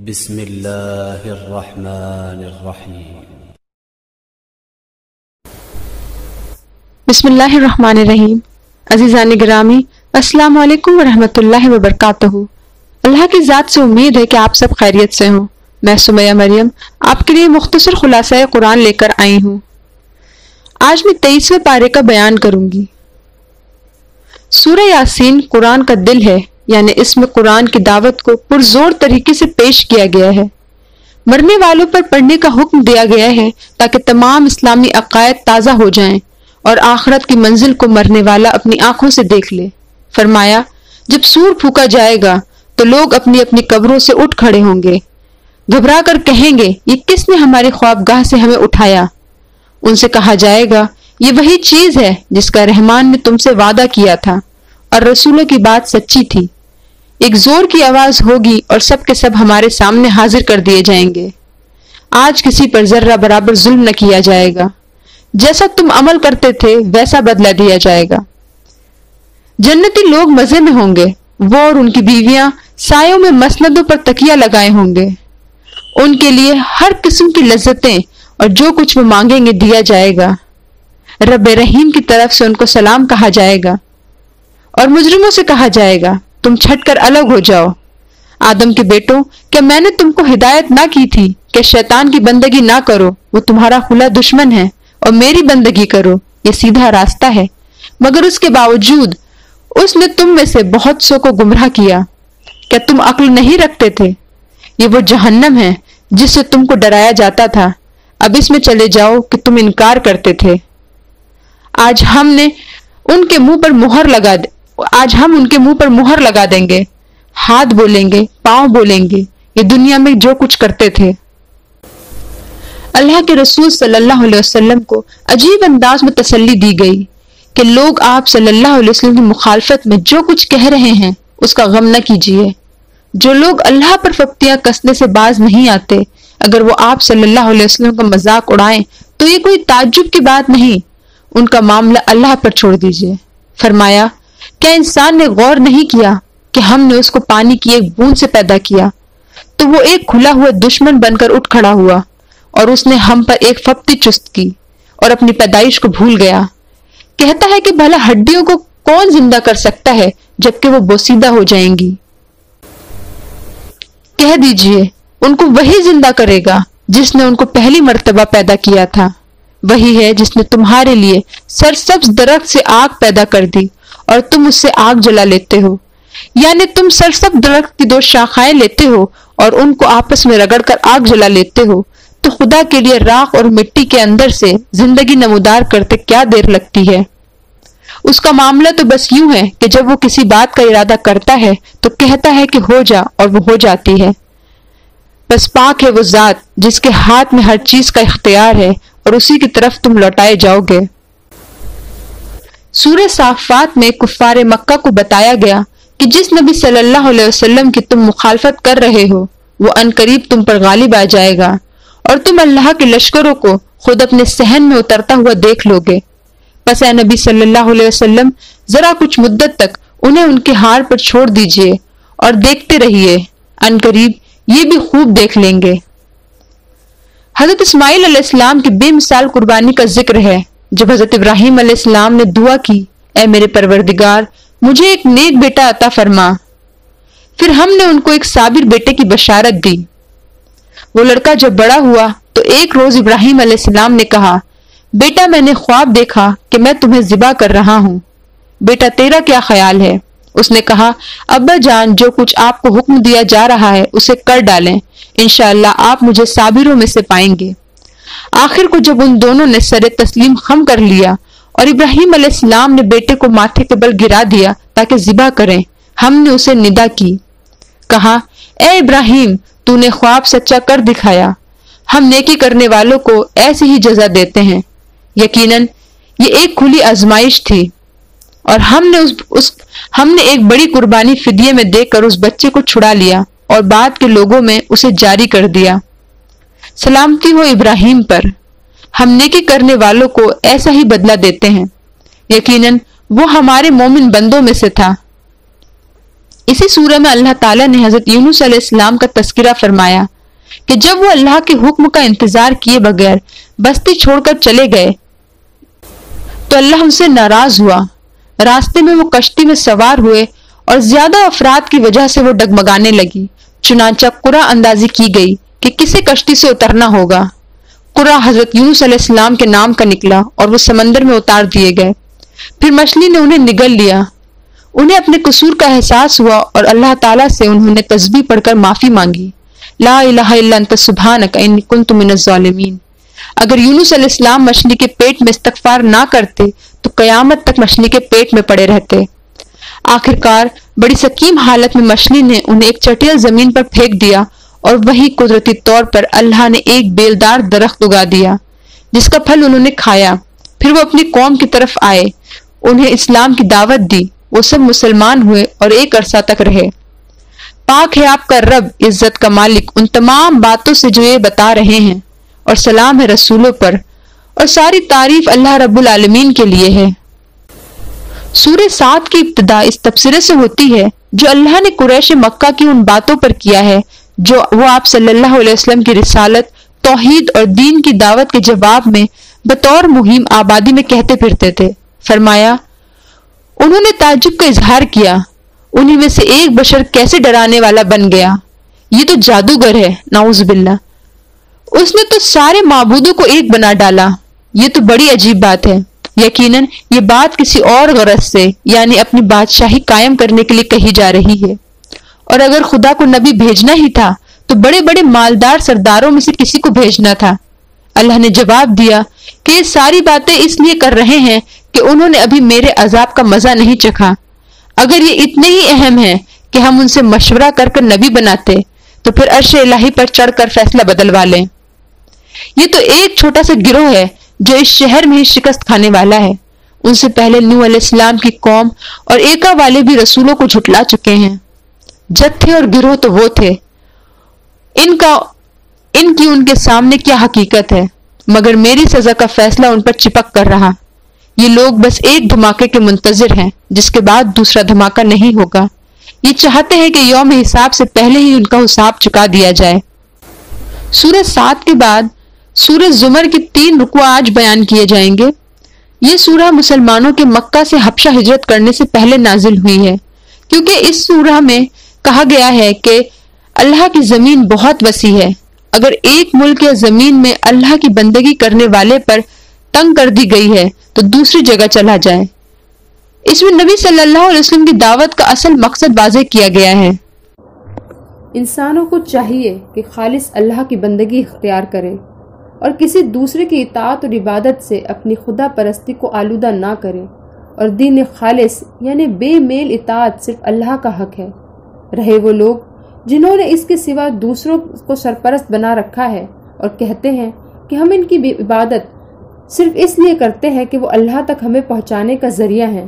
بسم اللہ الرحمن الرحیم بسم اللہ الرحمن الرحیم۔ عزیزان گرامی، السلام علیکم ورحمۃ اللہ وبرکاتہ۔ اللہ کی ذات سے امید ہے کہ آپ سب خیریت سے ہوں۔ میں سمیہ مریم آپ کے لیے مختصر خلاصہ قرآن لے کر آئی ہوں۔ آج میں 23ویں پارے کا بیان کروں گی۔ سورہ یاسین قرآن کا دل ہے، یعنی اس میں قرآن کی دعوت کو پرزور طریقے سے پیش کیا گیا ہے۔ مرنے والوں پر پڑھنے کا حکم دیا گیا ہے تاکہ تمام اسلامی عقائد تازہ ہو جائیں اور آخرت کی منزل کو مرنے والا اپنی آنکھوں سے دیکھ لے۔ فرمایا، جب سور پھونکا جائے گا تو لوگ اپنی اپنی قبروں سے اٹھ کھڑے ہوں گے، گھبرا کر کہیں گے، یہ کس نے ہماری خوابگاہ سے ہمیں اٹھایا؟ ان سے کہا جائے گا، یہ وہی چیز ہے جس کا رحمان نے تم سے وعدہ کیا تھا اور رسولوں کی بات سچی تھی۔ ایک زور کی آواز ہوگی اور سب کے سب ہمارے سامنے حاضر کر دیے جائیں گے۔ آج کسی پر ذرہ برابر ظلم نہ کیا جائے گا، جیسا تم عمل کرتے تھے ویسا بدلہ دیا جائے گا۔ جنتی لوگ مزے میں ہوں گے، وہ اور ان کی بیویاں سایوں میں مسندوں پر تکیہ لگائے ہوں گے۔ ان کے لیے ہر قسم کی لذتیں اور جو کچھ وہ مانگیں گے دیا جائے گا۔ رب رحیم کی طرف سے ان کو سلام کہا جائے گا اور مجرموں سے کہا جائے گا، تم چھٹ کر الگ ہو جاؤ۔ آدم کے بیٹوں، کیا میں نے تم کو ہدایت نہ کی تھی کہ شیطان کی بندگی نہ کرو، وہ تمہارا کھلا دشمن ہے، اور میری بندگی کرو، یہ سیدھا راستہ ہے۔ مگر اس کے باوجود اس نے تم میں سے بہت سو کو گمراہ کیا۔ کیا تم عقل نہیں رکھتے تھے؟ یہ وہ جہنم ہے جس سے تم کو ڈرایا جاتا تھا، اب اس میں چلے جاؤ کہ تم انکار کرتے تھے۔ آج ہم ان کے منہ پر مہر لگا دیں گے، ہاتھ بولیں گے، پاؤں بولیں گے، یہ دنیا میں جو کچھ کرتے تھے۔ اللہ کے رسول صلی اللہ علیہ وسلم کو عجیب انداز میں تسلی دی گئی کہ لوگ آپ صلی اللہ علیہ وسلم کی مخالفت میں جو کچھ کہہ رہے ہیں اس کا غم نہ کیجیے۔ جو لوگ اللہ پر فپتیاں کسنے سے باز نہیں آتے، اگر وہ آپ صلی اللہ علیہ وسلم کا مذاق اڑائیں تو یہ کوئی تعجب کی بات نہیں، ان کا معاملہ اللہ پر چھوڑ دیجیے۔ فرمایا، کیا انسان نے غور نہیں کیا کہ ہم نے اس کو پانی کی ایک بوند سے پیدا کیا تو وہ ایک کھلا ہوا دشمن بن کر اٹھ کھڑا ہوا، اور اس نے ہم پر ایک فپتی چست کی اور اپنی پیدائش کو بھول گیا۔ کہتا ہے کہ بھلا ہڈیوں کو کون زندہ کر سکتا ہے جبکہ وہ بوسیدہ ہو جائیں گی؟ کہہ دیجئے، ان کو وہی زندہ کرے گا جس نے ان کو پہلی مرتبہ پیدا کیا تھا۔ وہی ہے جس نے تمہارے لیے سرسبز درخت سے آگ پیدا کر دی اور تم اس سے آگ جلا لیتے ہو، یعنی تم سرسبز درخت کی دو شاخائیں لیتے ہو اور ان کو آپس میں رگڑ کر آگ جلا لیتے ہو، تو خدا کے لیے راکھ اور مٹی کے اندر سے زندگی نمودار کرتے کیا دیر لگتی ہے؟ اس کا معاملہ تو بس یوں ہے کہ جب وہ کسی بات کا ارادہ کرتا ہے تو کہتا ہے کہ ہو جا، اور وہ ہو جاتی ہے۔ بس پاک ہے وہ ذات جس کے ہاتھ میں ہر چیز کا اختیار ہے اور اسی کی طرف تم لوٹائے جاؤ گے۔ سورہ صافات میں کفار مکہ کو بتایا گیا کہ جس نبی صلی اللہ علیہ وسلم کی تم مخالفت کر رہے ہو وہ عنقریب تم پر غالب آ جائے گا، اور تم اللہ کے لشکروں کو خود اپنے صحن میں اترتا ہوا دیکھ لو گے۔ پس اے نبی صلی اللہ علیہ وسلم، ذرا کچھ مدت تک انہیں ان کے حال پر چھوڑ دیجئے اور دیکھتے رہیے، عنقریب یہ بھی خوب دیکھ لیں گے۔ حضرت اسماعیل علیہ السلام کی بے مثال قربانی کا ذکر ہے۔ جب حضرت ابراہیم علیہ السلام نے دعا کی، اے میرے پروردگار، مجھے ایک نیک بیٹا عطا فرما، پھر ہم نے ان کو ایک صابر بیٹے کی بشارت دی۔ وہ لڑکا جب بڑا ہوا تو ایک روز ابراہیم علیہ السلام نے کہا، بیٹا میں نے خواب دیکھا کہ میں تمہیں ذبح کر رہا ہوں، بیٹا تیرا کیا خیال ہے؟ اس نے کہا، ابا جان، جو کچھ آپ کو حکم دیا جا رہا ہے اسے کر ڈالیں، انشاءاللہ آپ مجھے صابروں میں سے پائیں گے۔ آخر کو جب ان دونوں نے سر تسلیم خم کر لیا اور ابراہیم علیہ السلام نے بیٹے کو ماتھے کے بل گرا دیا تاکہ ذبح کریں، ہم نے اسے ندا کی، کہا، اے ابراہیم، تو نے خواب سچا کر دکھایا، ہم نیکی کرنے والوں کو ایسی ہی جزا دیتے ہیں۔ یقیناً یہ ایک کھلی آزمائش تھی، اور ہم نے ایک بڑی قربانی فدیے میں دے کر اس بچے کو چھڑا لیا اور بعد کے لوگوں میں اسے جاری کر دیا۔ سلامتی ہو ابراہیم پر، ہم نیکی کرنے والوں کو ایسا ہی بدلہ دیتے ہیں، یقیناً وہ ہمارے مومن بندوں میں سے تھا۔ اسی سورہ میں اللہ تعالیٰ نے حضرت یونس علیہ السلام کا تذکرہ فرمایا کہ جب وہ اللہ کے حکم کا انتظار کیے بغیر بستی چھوڑ کر چلے گئے تو اللہ ان سے ناراض ہوا۔ راستے میں وہ کشتی میں سوار ہوئے اور زیادہ افراد کی وجہ سے وہ ڈگمگانے لگی، چنانچہ قرعہ اندازی کی گئی کہ کسے کشتی سے اترنا ہوگا۔ قرعہ حضرت یونس علیہ السلام کے نام کا نکلا اور وہ سمندر میں اتار دیے گئے۔ پھر مچھلی نے انہیں نگل لیا۔ انہیں اپنے قصور کا احساس ہوا اور اللہ تعالیٰ سے انہوں نے تسبیح پڑھ کر معافی مانگی، لا الہ الا انت سبحانک انی کنت من الظالمین۔ اگر یونس علیہ السلام مچھلی کے پیٹ میں استغفار نہ کرتے تو قیامت تک مچھلی کے پیٹ میں پڑے رہتے۔ آخرکار بڑی سقیم حالت میں مچھلی نے انہیں ایک چٹیل زمین پر پھینک دیا اور وہی قدرتی طور پر اللہ نے ایک بیلدار درخت اگا دیا جس کا پھل انہوں نے کھایا۔ پھر وہ اپنی قوم کی طرف آئے، انہیں اسلام کی دعوت دی، وہ سب مسلمان ہوئے اور ایک عرصہ تک رہے۔ پاک ہے آپ کا رب عزت کا مالک ان تمام باتوں سے جو یہ بتا رہے ہیں، اور سلام ہے رسولوں پر، اور ساری تعریف اللہ رب العالمین کے لیے ہے۔ سورہ 7 کی ابتدا اس تبصرے سے ہوتی ہے جو اللہ نے قریش مکہ کی ان باتوں پر کیا ہے جو وہ آپ صلی اللہ علیہ وسلم کی رسالت، توحید اور دین کی دعوت کے جواب میں بطور مہم آبادی میں کہتے پھرتے تھے۔ فرمایا، انہوں نے تعجب کا اظہار کیا، انہی میں سے ایک بشر کیسے ڈرانے والا بن گیا؟ یہ تو جادوگر ہے، نعوذ باللہ۔ اس نے تو سارے معبودوں کو ایک بنا ڈالا، یہ تو بڑی عجیب بات ہے۔ یقیناً یہ بات کسی اور غرض سے یعنی اپنی بادشاہی قائم کرنے کے لیے کہی جا رہی ہے، اور اگر خدا کو نبی بھیجنا ہی تھا تو بڑے بڑے مالدار سرداروں میں سے کسی کو بھیجنا تھا۔ اللہ نے جواب دیا کہ یہ ساری باتیں اس لیے کر رہے ہیں کہ انہوں نے ابھی میرے عذاب کا مزہ نہیں چکھا۔ اگر یہ اتنے ہی اہم ہیں کہ ہم ان سے مشورہ کر کر نبی بناتے تو پھر عرش الہی پر چڑھ کر فیصلہ بدلوا لیں۔ یہ تو ایک چھوٹا سا گروہ ہے جو اس شہر میں ہی شکست کھانے والا ہے۔ ان سے پہلے نوح علیہ السلام کی قوم اور ایکا والے بھی رسولوں کو جھٹلا چکے ہیں۔ جتھے اور گروہ تو وہ تھے، ان کی ان کے سامنے کیا حقیقت ہے، مگر میری سزا کا فیصلہ ان پر چپک کر رہا۔ یہ لوگ بس ایک دھماکے کے منتظر ہیں جس کے بعد دوسرا دھماکہ نہیں ہوگا۔ یہ چاہتے ہیں کہ یوم حساب سے پہلے ہی ان کا حساب چکا دیا جائے۔ سورہ 7 کے بعد سورہ زمر کی 3 رکوع آج بیان کیے جائیں گے۔ یہ سورہ مسلمانوں کے مکہ سے حبشہ ہجرت کرنے سے پہلے نازل ہوئی ہے، کیونکہ اس سورہ میں کہا گیا ہے کہ اللہ کی زمین بہت وسیع ہے، اگر ایک ملک یا زمین میں اللہ کی بندگی کرنے والے پر تنگ کر دی گئی ہے تو دوسری جگہ چلا جائے۔ اس میں نبی صلی اللہ علیہ وسلم کی دعوت کا اصل مقصد واضح کیا گیا ہے۔ انسانوں کو چاہیے کہ خالص اللہ کی بندگی اختیار کرے اور کسی دوسرے کی اطاعت اور عبادت سے اپنی خدا پرستی کو آلودہ نہ کرے، اور دین خالص یعنی بے میل اطاعت صرف اللہ کا حق ہے۔ رہے وہ لوگ جنہوں نے اس کے سوا دوسروں کو سرپرست بنا رکھا ہے اور کہتے ہیں کہ ہم ان کی عبادت صرف اس لیے کرتے ہیں کہ وہ اللہ تک ہمیں پہنچانے کا ذریعہ ہیں،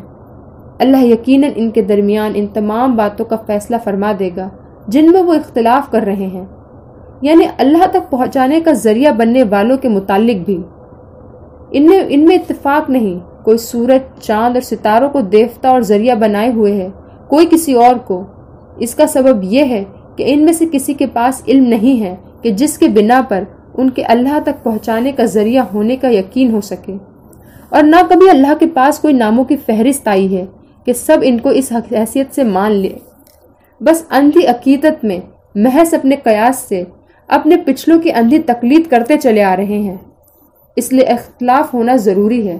اللہ یقیناً ان کے درمیان ان تمام باتوں کا فیصلہ فرما دے گا جن میں وہ اختلاف کر رہے ہیں، یعنی اللہ تک پہنچانے کا ذریعہ بننے والوں کے متعلق بھی۔ ان میں اتفاق نہیں، کوئی سورج، چاند اور ستاروں کو دیوتا اور ذریعہ بنائے ہوئے ہے، کوئی کسی اور کو۔ اس کا سبب یہ ہے کہ ان میں سے کسی کے پاس علم نہیں ہے کہ جس کے بنا پر ان کے اللہ تک پہنچانے کا ذریعہ ہونے کا یقین ہو سکے، اور نہ کبھی اللہ کے پاس کوئی ناموں کی فہرست آئی ہے کہ سب ان کو اس حیثیت سے مان لے۔ بس اندھی عقیدت میں محض اپنے قیاس سے اپنے پچھلوں کی اندھی تقلید کرتے چلے آ رہے ہیں، اس لیے اختلاف ہونا ضروری ہے۔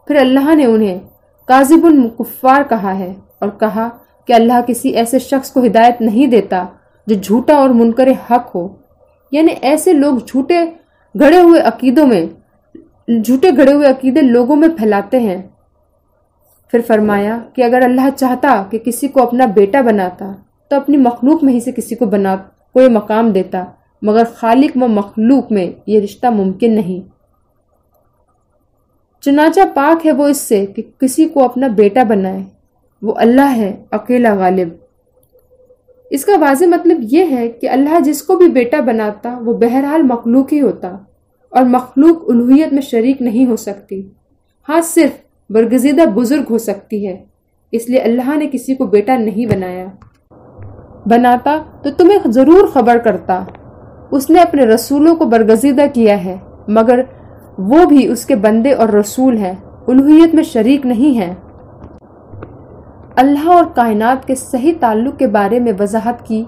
پھر اللہ نے انہیں کاذب الکفار کہا ہے اور کہا کہ اللہ کسی ایسے شخص کو ہدایت نہیں دیتا جو جھوٹا اور منکر حق ہو، یعنی ایسے لوگ جھوٹے گھڑے ہوئے عقیدے لوگوں میں پھیلاتے ہیں۔ پھر فرمایا کہ اگر اللہ چاہتا کہ کسی کو اپنا بیٹا بناتا تو اپنی مخلوق میں ہی سے کسی کو کوئی مقام دیتا، مگر خالق و مخلوق میں یہ رشتہ ممکن نہیں۔ چنانچہ پاک ہے وہ اس سے کہ کسی کو اپنا بیٹا بنائے، وہ اللہ ہے اکیلا غالب۔ اس کا واضح مطلب یہ ہے کہ اللہ جس کو بھی بیٹا بناتا وہ بہرحال مخلوق ہی ہوتا، اور مخلوق الوہیت میں شریک نہیں ہو سکتی، ہاں صرف برگزیدہ بزرگ ہو سکتی ہے، اس لیے اللہ نے کسی کو بیٹا نہیں بنایا۔ بناتا تو تمہیں ضرور خبر کرتا۔ اس نے اپنے رسولوں کو برگزیدہ کیا ہے، مگر وہ بھی اس کے بندے اور رسول ہیں، الوہیت میں شریک نہیں ہیں۔ اللہ اور کائنات کے صحیح تعلق کے بارے میں وضاحت کی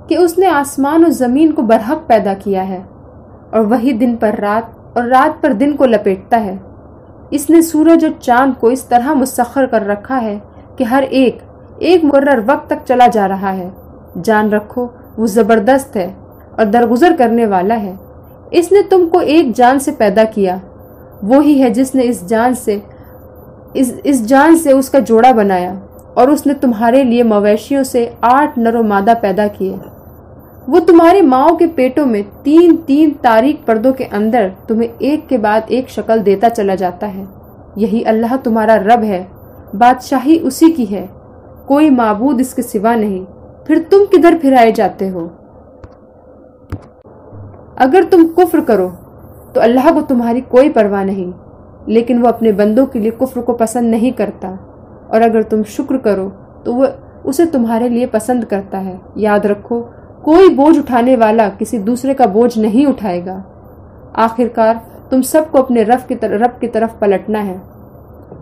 کہ اس نے آسمان اور زمین کو برحق پیدا کیا ہے، اور وہی دن پر رات اور رات پر دن کو لپیٹتا ہے۔ اس نے سورج اور چاند کو اس طرح مسخر کر رکھا ہے کہ ہر ایک مقرر وقت تک چلا جا رہا ہے۔ جان رکھو وہ زبردست ہے اور درگزر کرنے والا ہے۔ اس نے تم کو ایک جان سے پیدا کیا، وہی ہے جس نے اس جان سے اس کا جوڑا بنایا، اور اس نے تمہارے لیے مویشیوں سے 8 نر و مادہ پیدا کیے۔ وہ تمہاری ماؤں کے پیٹوں میں 3 تاریک پردوں کے اندر تمہیں ایک کے بعد ایک شکل دیتا چلا جاتا ہے۔ یہی اللہ تمہارا رب ہے، بادشاہی اسی کی ہے، کوئی معبود اس کے سوا نہیں، پھر تم کدھر پھرائے جاتے ہو؟ اگر تم کفر کرو تو اللہ کو تمہاری کوئی پرواہ نہیں، لیکن وہ اپنے بندوں کے لیے کفر کو پسند نہیں کرتا، اور اگر تم شکر کرو تو وہ اسے تمہارے لیے پسند کرتا ہے۔ یاد رکھو کوئی بوجھ اٹھانے والا کسی دوسرے کا بوجھ نہیں اٹھائے گا۔ آخرکار تم سب کو اپنے رب کی طرف پلٹنا ہے،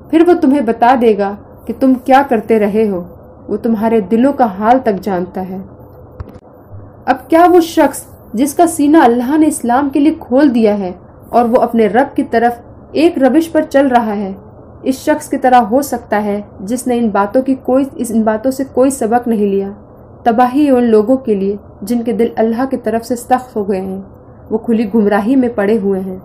پھر وہ تمہیں بتا دے گا کہ تم کیا کرتے رہے ہو۔ وہ تمہارے دلوں کا حال تک جانتا ہے۔ اب کیا وہ شخص جس کا سینہ اللہ نے اسلام کے لیے کھول دیا ہے اور وہ اپنے رب کی طرف ایک روش پر چل رہا ہے، اس شخص کی طرح ہو سکتا ہے جس نے ان باتوں سے کوئی سبق نہیں لیا؟ تباہی ان لوگوں کے لیے جن کے دل اللہ کی طرف سے سخت ہو گئے ہیں، وہ کھلی گمراہی میں پڑے ہوئے ہیں۔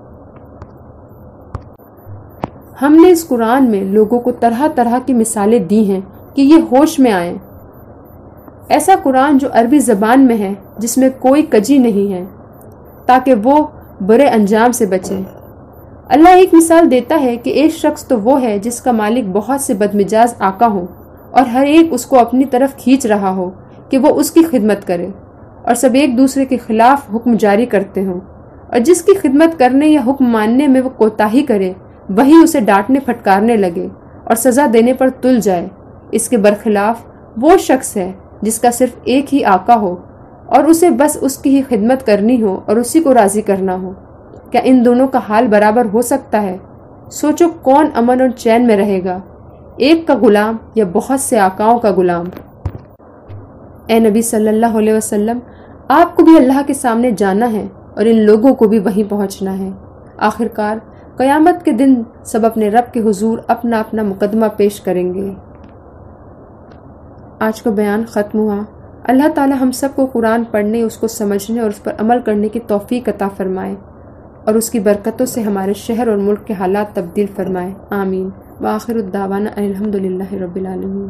ہم نے اس قرآن میں لوگوں کو طرح طرح کی مثالیں دی ہیں کہ یہ ہوش میں آئیں۔ ایسا قرآن جو عربی زبان میں ہے، جس میں کوئی کجی نہیں ہے، تاکہ وہ برے انجام سے بچیں۔ اللہ ایک مثال دیتا ہے کہ ایک شخص تو وہ ہے جس کا مالک بہت سے بدمزاج آقا ہو، اور ہر ایک اس کو اپنی طرف کھینچ رہا ہو کہ وہ اس کی خدمت کرے، اور سب ایک دوسرے کے خلاف حکم جاری کرتے ہوں، اور جس کی خدمت کرنے یا حکم ماننے میں وہ کوتاہی کرے، وہی اسے ڈانٹنے پھٹکارنے لگے اور سزا دینے پر تل جائے۔ اس کے برخلاف وہ شخص ہے جس کا صرف ایک ہی آقا ہو، اور اسے بس اس کی ہی خدمت کرنی ہو اور اسی کو راضی کرنا ہو۔ کیا ان دونوں کا حال برابر ہو سکتا ہے؟ سوچو کون امن اور چین میں رہے گا، ایک کا غلام یا بہت سے آقاؤں کا غلام؟ اے نبی صلی اللہ علیہ وسلم، آپ کو بھی اللہ کے سامنے جانا ہے اور ان لوگوں کو بھی وہیں پہنچنا ہے۔ آخرکار قیامت کے دن سب اپنے رب کے حضور اپنا اپنا مقدمہ پیش کریں گے۔ آج کا بیان ختم ہوا۔ اللہ تعالی ہم سب کو قرآن پڑھنے، اس کو سمجھنے اور اس پر عمل کرنے کی توفیق عطا فرمائے، اور اس کی برکتوں سے ہمارے شہر اور ملک کے حالات تبدیل فرمائے۔ آمین۔ وآخر الدعوانا الحمدللہ رب العالمین۔